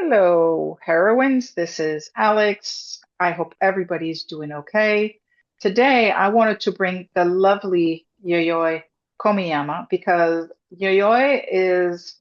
Hello, heroines. This is Alex. I hope everybody's doing okay. Today, I wanted to bring the lovely Yayoi Komiyama because Yayoi is,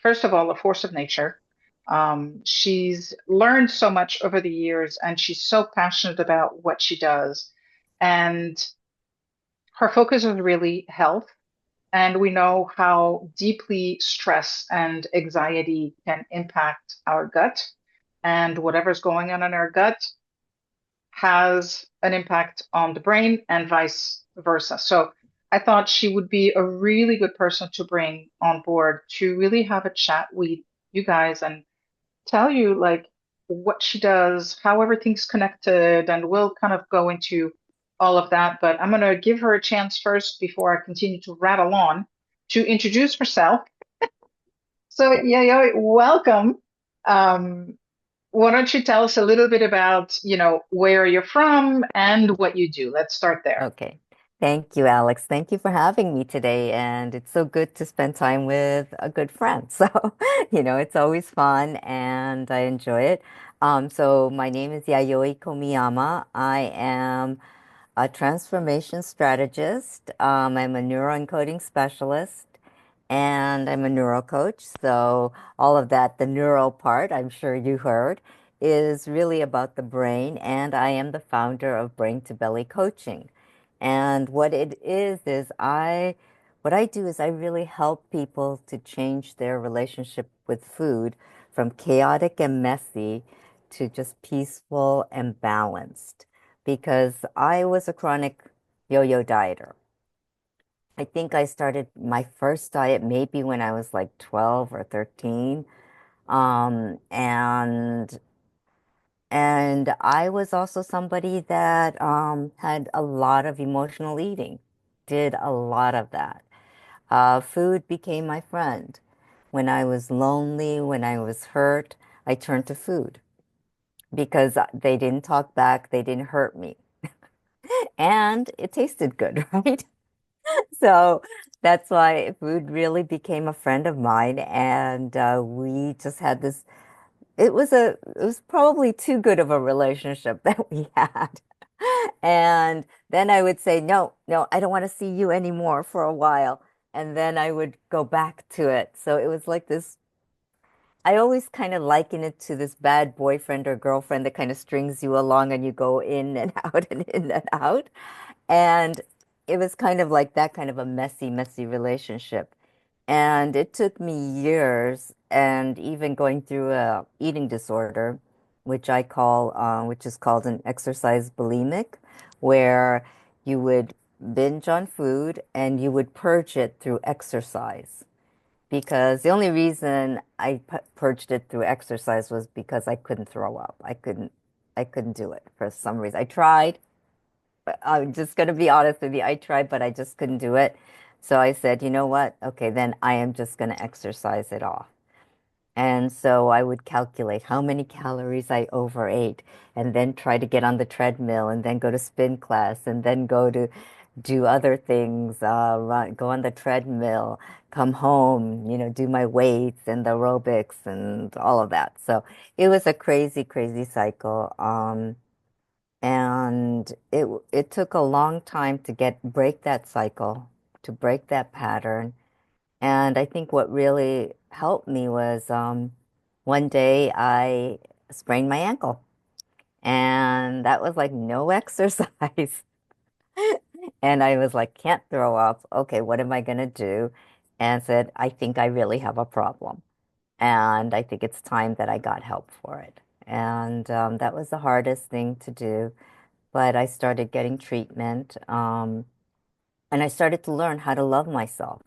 first of all, a force of nature. She's learned so much over the years and she's so passionate about what she does. And her focus is really health. And we know how deeply stress and anxiety can impact our gut. And whatever's going on in our gut has an impact on the brain and vice versa. So I thought she would be a really good person to bring on board to really have a chat with you guys and tell you like what she does, how everything's connected, and we'll kind of go into all of that. But I'm going to give her a chance first before I continue to rattle on to introduce herself. So, yeah, welcome. Um, why don't you tell us a little bit about, where you're from and what you do? Let's start there. Okay. Thank you, Alex. Thank you for having me today. And it's so good to spend time with a good friend. So, it's always fun and I enjoy it. So my name is Yayoi Komiyama. I am a transformation strategist. I'm a neuro-encoding specialist and I'm a neuro coach. So all of that, the neuro part, I'm sure you heard, is really about the brain. And I am the founder of Brain to Belly Coaching. And what I do is I really help people to change their relationship with food from chaotic and messy to just peaceful and balanced. Because I was a chronic yo-yo dieter. I think I started my first diet maybe when I was like 12 or 13. Um, and and I was also somebody that had a lot of emotional eating, did a lot of that. Food became my friend. When I was lonely, when I was hurt, I turned to food because they didn't talk back, they didn't hurt me, and it tasted good, right? So that's why food really became a friend of mine, and we just had this. It was probably too good of a relationship that we had. And then I would say, no, no, I don't want to see you anymore for a while. And then I would go back to it. So it was like this. I always kind of liken it to this bad boyfriend or girlfriend that kind of strings you along and you go in and out and in and out. And it was kind of like that kind of a messy, messy relationship. And it took me years and even going through a eating disorder, which is called an exercise bulimic, where you would binge on food and you would purge it through exercise. Because the only reason I purged it through exercise was because I couldn't throw up. I couldn't do it for some reason. I tried. I'm just going to be honest with you. I tried, but I just couldn't do it. So I said, you know what? Okay, then I am just going to exercise it off. And so I would calculate how many calories I overate and then try to get on the treadmill and then go to spin class and then go to do other things, go on the treadmill, come home, do my weights and the aerobics and all of that. So it was a crazy, crazy cycle. And it took a long time to break that cycle, to break that pattern. And I think what really helped me was one day I sprained my ankle, and that was like no exercise. And I was like, can't throw up. Okay, what am I gonna do? And said, I think I really have a problem, and I think it's time that I got help for it. And that was the hardest thing to do, but I started getting treatment, and I started to learn how to love myself.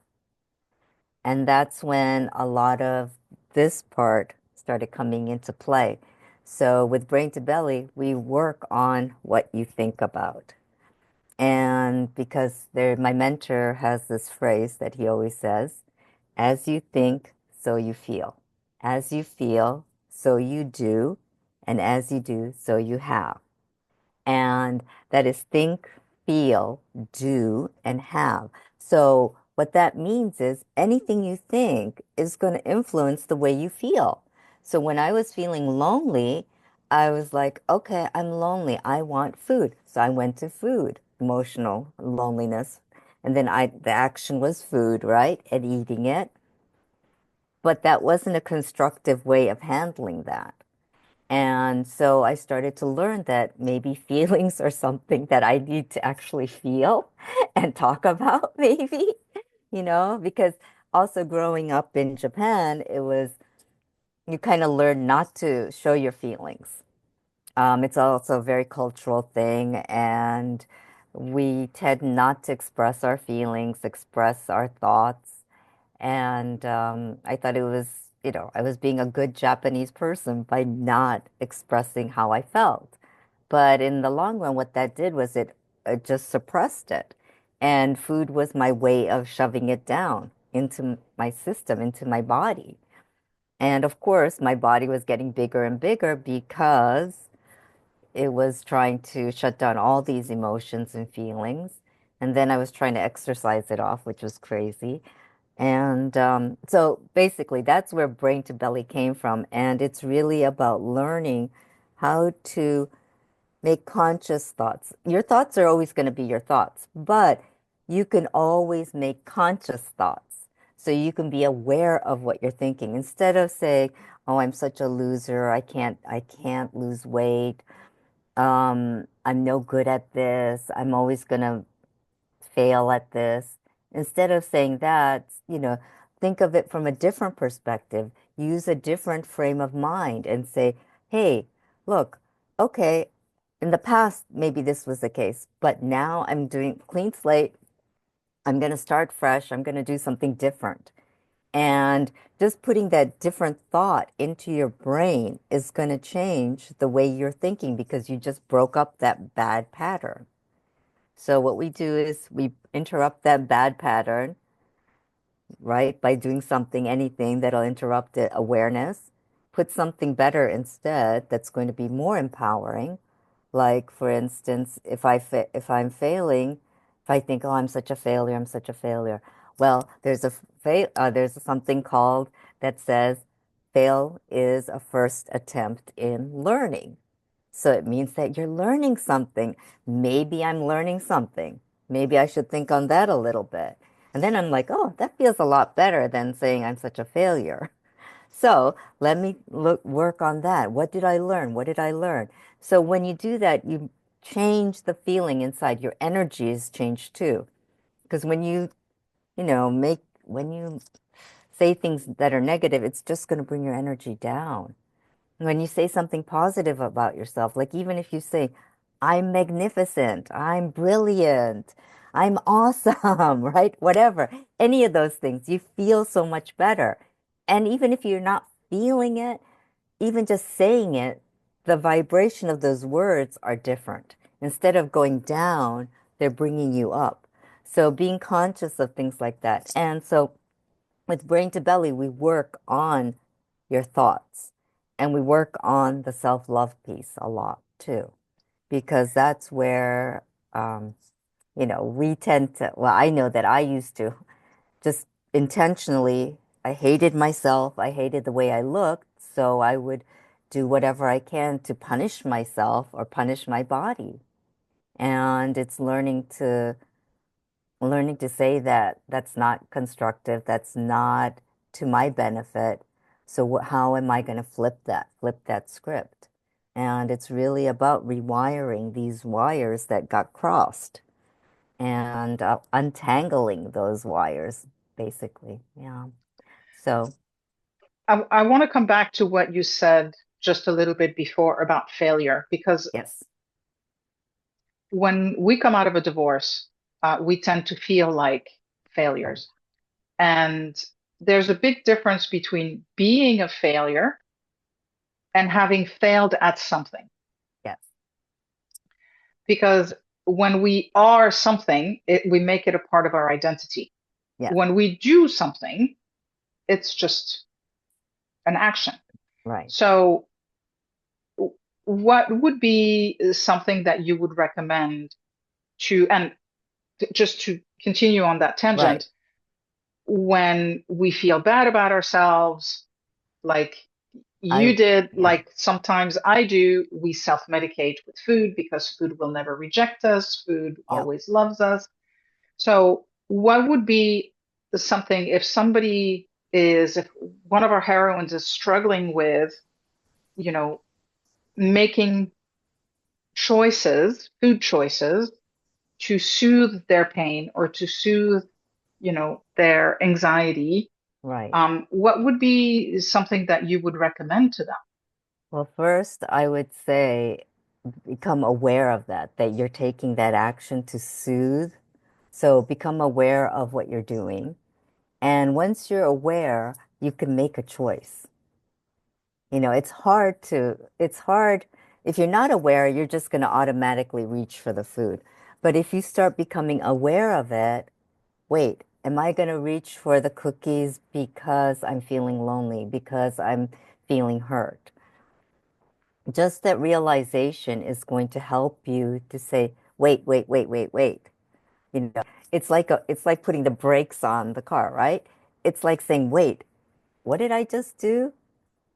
And that's when a lot of this part started coming into play. So with Brain to Belly, we work on what you think about. And because my mentor has this phrase that he always says, as you think, so you feel. As you feel, so you do. And as you do, so you have. And that is think, feel, do, and have. So what that means is anything you think is going to influence the way you feel. So when I was feeling lonely, I was like, okay, I'm lonely. I want food. So I went to food, emotional loneliness. And then the action was food, right? And eating it. But that wasn't a constructive way of handling that. And so I started to learn that maybe feelings are something that I need to actually feel and talk about, maybe, because also growing up in Japan, you kind of learn not to show your feelings. It's also a very cultural thing, and we tend not to express our feelings, express our thoughts. And I thought I was being a good Japanese person by not expressing how I felt. But in the long run, what that did was it just suppressed it. And food was my way of shoving it down into my system, into my body. And of course, my body was getting bigger and bigger because it was trying to shut down all these emotions and feelings. And then I was trying to exercise it off, which was crazy. And so basically, that's where brain to belly came from. And it's really about learning how to make conscious thoughts. Your thoughts are always going to be your thoughts, but you can always make conscious thoughts. So you can be aware of what you're thinking instead of saying, "Oh, I'm such a loser. I can't lose weight. I'm no good at this. I'm always going to fail at this." Instead of saying that, think of it from a different perspective. Use a different frame of mind and say, hey, look, okay, in the past, maybe this was the case, but now I'm doing clean slate. I'm going to start fresh. I'm going to do something different. And just putting that different thought into your brain is going to change the way you're thinking because you just broke up that bad pattern. So what we do is we interrupt that bad pattern, right, by doing something, anything that'll interrupt the awareness, put something better instead that's going to be more empowering. Like, for instance, if I'm failing, if I think, oh, I'm such a failure, I'm such a failure. Well, there's something called that says fail is a first attempt in learning. So it means that you're learning something. Maybe I'm learning something. Maybe I should think on that a little bit. And then I'm like, oh, that feels a lot better than saying I'm such a failure. So let me work on that. What did I learn? What did I learn? So when you do that, you change the feeling inside. Your energy is changed too. Because when you say things that are negative, it's just going to bring your energy down. When you say something positive about yourself, like even if you say, I'm magnificent, I'm brilliant, I'm awesome, right? Whatever, any of those things, you feel so much better. And even if you're not feeling it, even just saying it, the vibration of those words are different. Instead of going down, they're bringing you up. So being conscious of things like that. And so with Brain to Belly, we work on your thoughts and we work on the self-love piece a lot too, because that's where, um, we tend to, well, I know that I used to just intentionally, I hated myself, I hated the way I looked, so I would do whatever I can to punish myself or punish my body. And it's learning to say that that's not constructive, that's not to my benefit. So how am I going to flip that script? And it's really about rewiring these wires that got crossed and untangling those wires, basically. Yeah. So, I want to come back to what you said just a little bit before about failure, because yes, when we come out of a divorce, we tend to feel like right. failures. And there's a big difference between being a failure and having failed at something. Yes, Because when we are something, we make it a part of our identity. yes, When we do something, it's just an action. right. So, what would be something that you would recommend to, and just to continue on that Right. tangent, when we feel bad about ourselves, like you I, did yeah, like sometimes I do, we self-medicate with food because food will never reject us, food yeah, always loves us. So, what would be something if one of our heroines is struggling with, you know, making choices, food choices to soothe their pain or to soothe, their anxiety, right. what would be something that you would recommend to them? Well, first, I would say become aware of that, that you're taking that action to soothe. So become aware of what you're doing. And once you're aware, you can make a choice. It's hard. If you're not aware, you're just going to automatically reach for the food. But if you start becoming aware of it, wait, am I going to reach for the cookies because I'm feeling lonely, because I'm feeling hurt? Just that realization is going to help you to say, wait, wait, wait, wait, wait. It's like putting the brakes on the car, right? It's like saying, wait, what did I just do?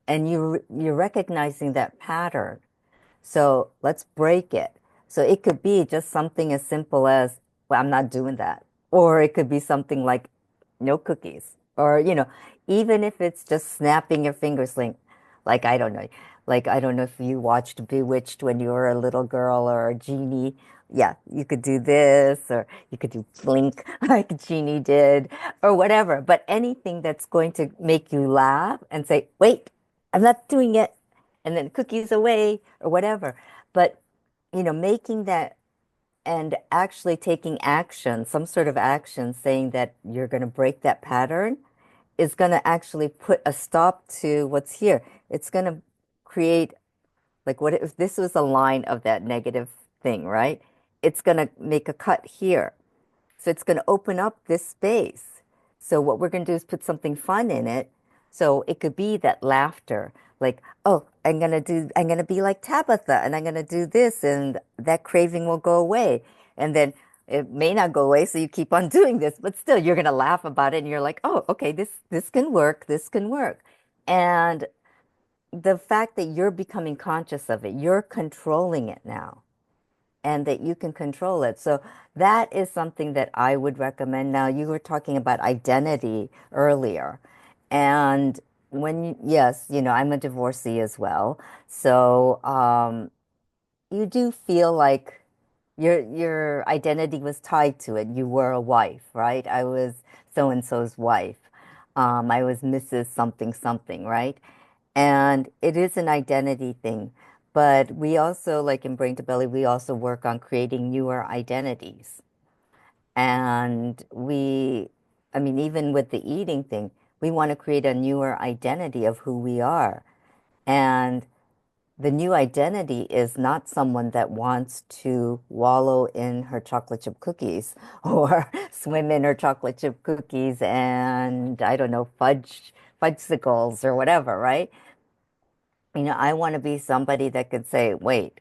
And you're recognizing that pattern. So let's break it. So it could be just something as simple as, well, I'm not doing that. Or it could be something like no cookies. Or, even if it's just snapping your fingers like I don't know. Like I don't know if you watched Bewitched when you were a little girl or a genie. Yeah, you could do this or you could do blink like Genie did or whatever. But anything that's going to make you laugh and say, wait, I'm not doing it and then cookies away or whatever. But, making that and actually taking action, some sort of action, saying that you're going to break that pattern is going to actually put a stop to what's here. It's going to create, like, what if this was a line of that negative thing, right? It's going to make a cut here. So it's going to open up this space. So what we're going to do is put something fun in it. So it could be that laughter, like, oh, I'm going to be like Tabitha and I'm going to do this and that craving will go away. And then it may not go away. So you keep on doing this, but still you're going to laugh about it. And you're like, oh, okay, this can work. This can work. And the fact that you're becoming conscious of it, you're controlling it now and that you can control it. So that is something that I would recommend. Now, you were talking about identity earlier. And yes, I'm a divorcee as well. So you do feel like your identity was tied to it. You were a wife, right? I was so and so's wife. I was Mrs. something something, right? And it is an identity thing. But we also, like in Brain to Belly, we also work on creating newer identities. And I mean, even with the eating thing, we want to create a newer identity of who we are. And the new identity is not someone that wants to wallow in her chocolate chip cookies or swim in her chocolate chip cookies and I don't know, fudgesicles or whatever, right? I want to be somebody that could say, wait,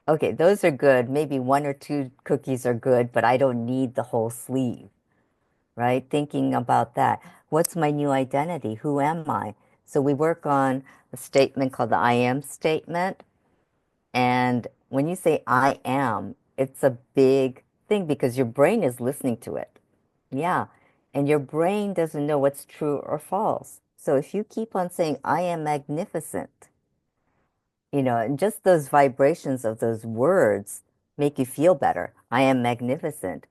okay, those are good. Maybe one or two cookies are good, but I don't need the whole sleeve, right? Thinking about that. What's my new identity? Who am I? So we work on a statement called the I am statement. And when you say I am, it's a big thing because your brain is listening to it. Yeah. And your brain doesn't know what's true or false. So if you keep on saying, I am magnificent, and just those vibrations of those words make you feel better. I am magnificent.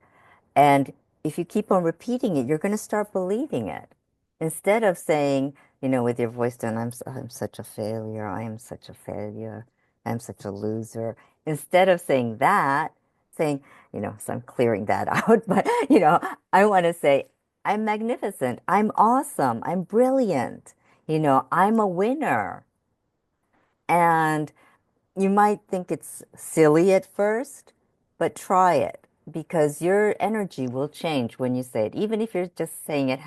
And if you keep on repeating it, you're going to start believing it. Instead of saying, with your voice down, I'm such a failure. I am such a failure. I'm such a loser. Instead of saying that, saying, so I'm clearing that out, but, I want to say, I'm magnificent. I'm awesome. I'm brilliant. I'm a winner. And you might think it's silly at first, but try it because your energy will change when you say it, even if you're just saying it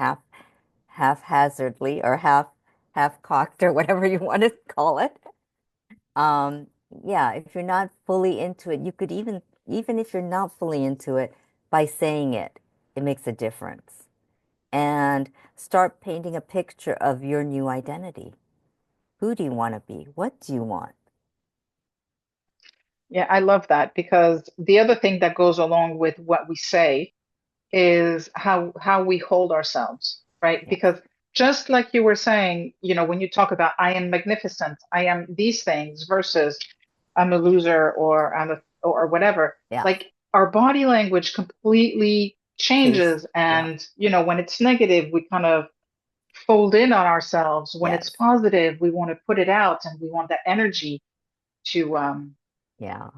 haphazardly or half cocked or whatever you want to call it. Um, yeah, if you're not fully into it, you could even if you're not fully into it, by saying it, it makes a difference. And start painting a picture of your new identity. Who do you want to be? What do you want? Yeah, I love that because the other thing that goes along with what we say is how we hold ourselves, right? Yes, Because just like you were saying, when you talk about I am magnificent, I am these things versus I'm a loser or I'm a or whatever, yes. like our body language completely Chase. changes. Yeah, And, when it's negative, we kind of fold in on ourselves. When it's yes, positive, we want to put it out and we want that energy to yeah.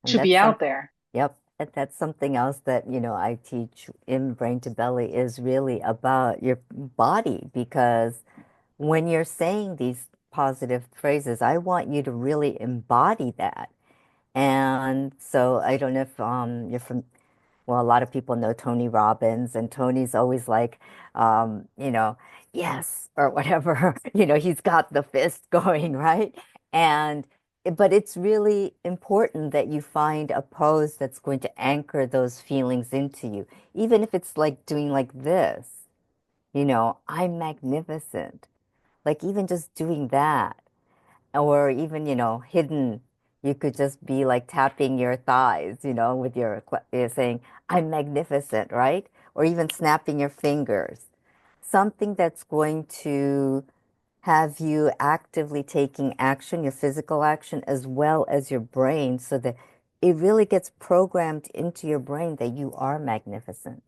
And to be that's out some, there. yep. And that's something else that, I teach in Brain to Belly is really about your body because when you're saying these positive phrases, I want you to really embody that. And so I don't know if you're from, well, a lot of people know Tony Robbins, and Tony's always like, yes, or whatever. He's got the fist going, right? And, but it's really important that you find a pose that's going to anchor those feelings into you, even if it's like doing like this, I'm magnificent. Like even just doing that or even, hidden, you could just be like tapping your thighs, with your saying, I'm magnificent, right? Or even snapping your fingers. Something that's going to have you actively taking action, your physical action, as well as your brain, so that it really gets programmed into your brain that you are magnificent.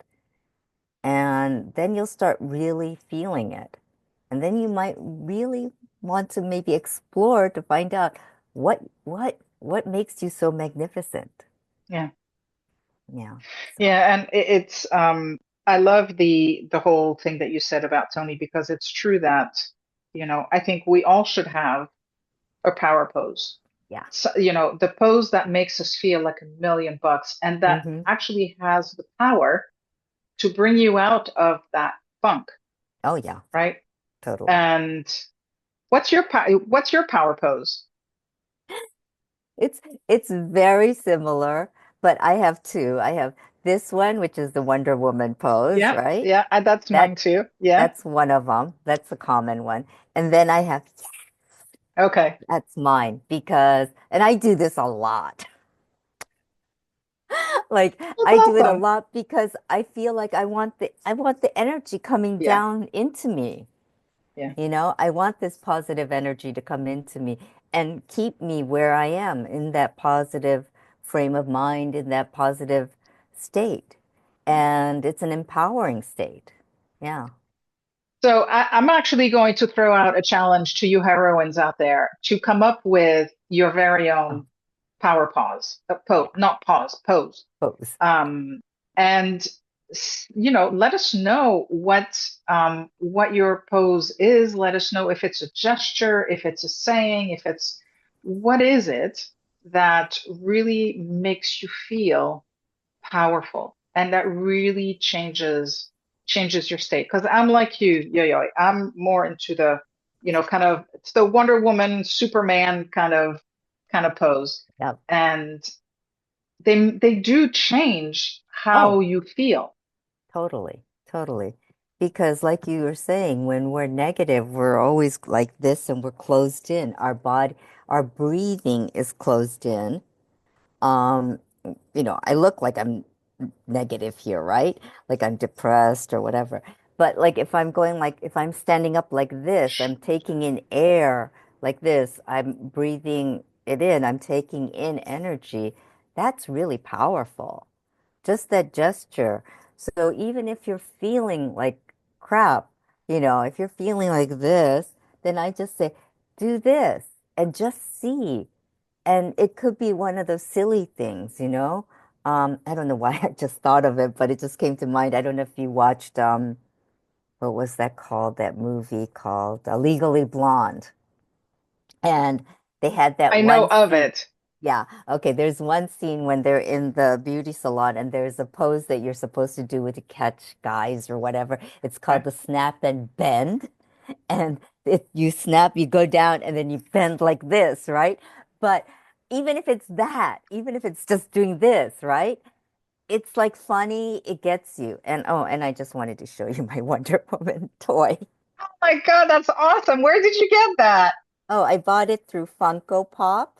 And then you'll start really feeling it. And then you might really want to maybe explore to find out what makes you so magnificent. Yeah. Yeah. So, Yeah, and it's I love the whole thing that you said about Tony because it's true that, I think we all should have a power pose. yeah. So, the pose that makes us feel like $1 million and that Hmm. actually has the power to bring you out of that funk, Oh yeah, right? totally. And what's your power pose? It's it's very similar, but I have two. I have this one, which is the Wonder Woman pose, Yeah, right? yeah, that's mine That too. Yeah. that's one of them. That's a common one. And then I have Okay. that's mine because, and I do this a lot. Like That's I do it a awesome. lot because I feel like I want the energy coming Yeah. down into me. Yeah. I want this positive energy to come into me and keep me where I am in that positive frame of mind, in that positive state. And it's an empowering state. Yeah. So I'm actually going to throw out a challenge to you heroines out there to come up with your very Oh, own power pause, not pause, pose. pose. Um, and let us know what your pose is. Let us know if it's a gesture, if it's a saying, if it's what is it that really makes you feel powerful and that really changes your state because I'm like you, yo, I'm more into the kind of it's the Wonder Woman Superman kind of pose, Yep. and they do change how Oh, you feel. totally. Totally. Because like you were saying, when we're negative, we're always like this and we're closed in. Our breathing is closed in. Um, I look like I'm negative here, right? Like I'm depressed or whatever. But like if I'm standing up like this, I'm taking in air like this, I'm breathing it in, I'm taking in energy. That's really powerful. Just that gesture. So even if you're feeling like crap, if you're feeling like this, then I just say, do this and just see. And it could be one of those silly things. I don't know why I just thought of it, but it just came to mind. I don't know if you watched, what was that called? That movie called Legally Blonde. And they had that I know one of scene. it. Yeah. Okay. There's one scene when they're in the beauty salon and there's a pose that you're supposed to do with to catch guys or whatever. It's called Okay. the snap and bend. And if you snap, you go down and then you bend like this, right? But even if it's that, even if it's just doing this, right? It's like funny, it gets you. And oh, and I just wanted to show you my Wonder Woman toy. Oh my God, that's awesome. Where did you get that? Oh, I bought it through Funko Pop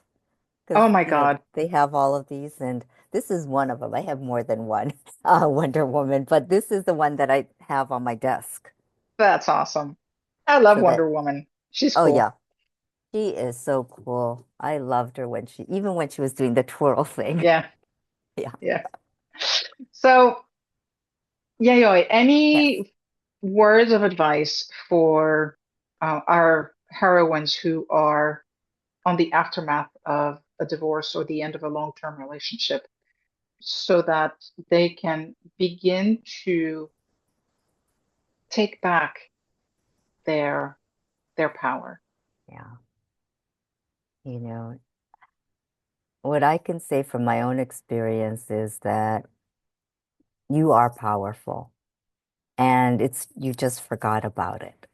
because Oh my God, they have all of these, and this is one of them. I have more than one Wonder Woman, but this is the one that I have on my desk. that's awesome. I love So that, Wonder Woman. She's oh cool. yeah, she is so cool. I loved her when even when she was doing the twirl thing. Yeah, Yeah. yeah. So, Yayoi, Yes. any words of advice for our heroines who are on the aftermath of a divorce or the end of a long-term relationship so that they can begin to take back their their power? Yeah. You know, what I can say from my own experience is that you are powerful and you just forgot about it.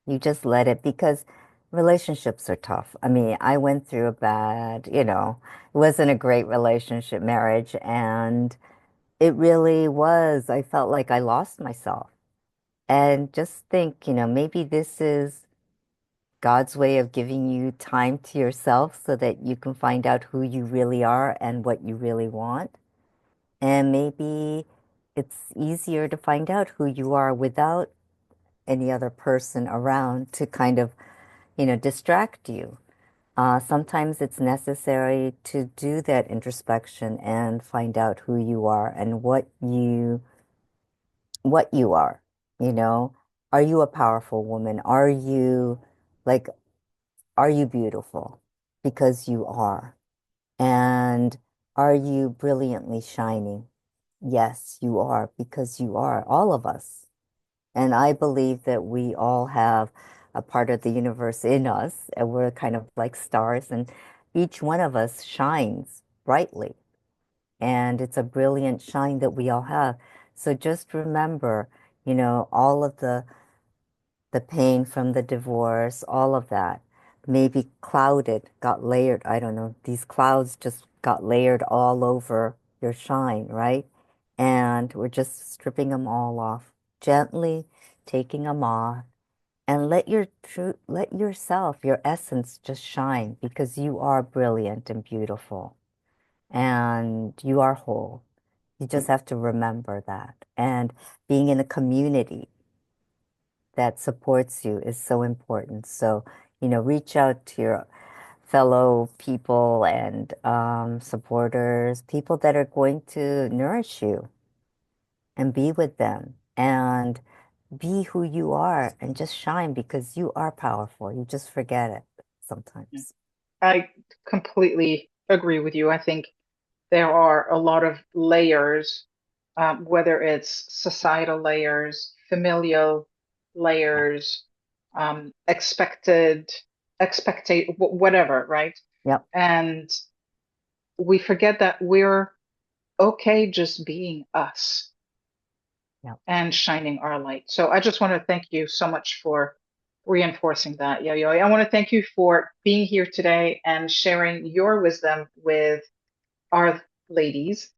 You just let it because relationships are tough. I mean, I went through a it wasn't a great relationship marriage, and it really was. I felt like I lost myself. And just think, maybe this is God's way of giving you time to yourself so that you can find out who you really are and what you really want. And maybe it's easier to find out who you are without any other person around to kind of, distract you. Sometimes it's necessary to do that introspection and find out who you are and what you are. You know, are you a powerful woman? Like, are you beautiful? Because you are. And are you brilliantly shining? Yes, you are, because you are, all of us. And I believe that we all have a part of the universe in us, and we're kind of like stars, and each one of us shines brightly. And it's a brilliant shine that we all have. So just remember, all of the pain from the divorce, all of that, maybe clouded, got layered. I don't know. These clouds just got layered all over your shine, right? And we're just stripping them all off, gently taking them off, and let yourself, your essence just shine because you are brilliant and beautiful and you are whole. You just have to remember that. And being in a community that supports you is so important. So, reach out to your fellow people and supporters, people that are going to nourish you and be with them and be who you are and just shine because you are powerful. You just forget it sometimes. I completely agree with you. I think there are a lot of layers, whether it's societal layers, familial Yeah. layers, expected, whatever, right? Yep. And we forget that we're okay just being us Yep. and shining our light. So I just want to thank you so much for reinforcing that, Yayoi. I want to thank you for being here today and sharing your wisdom with our ladies.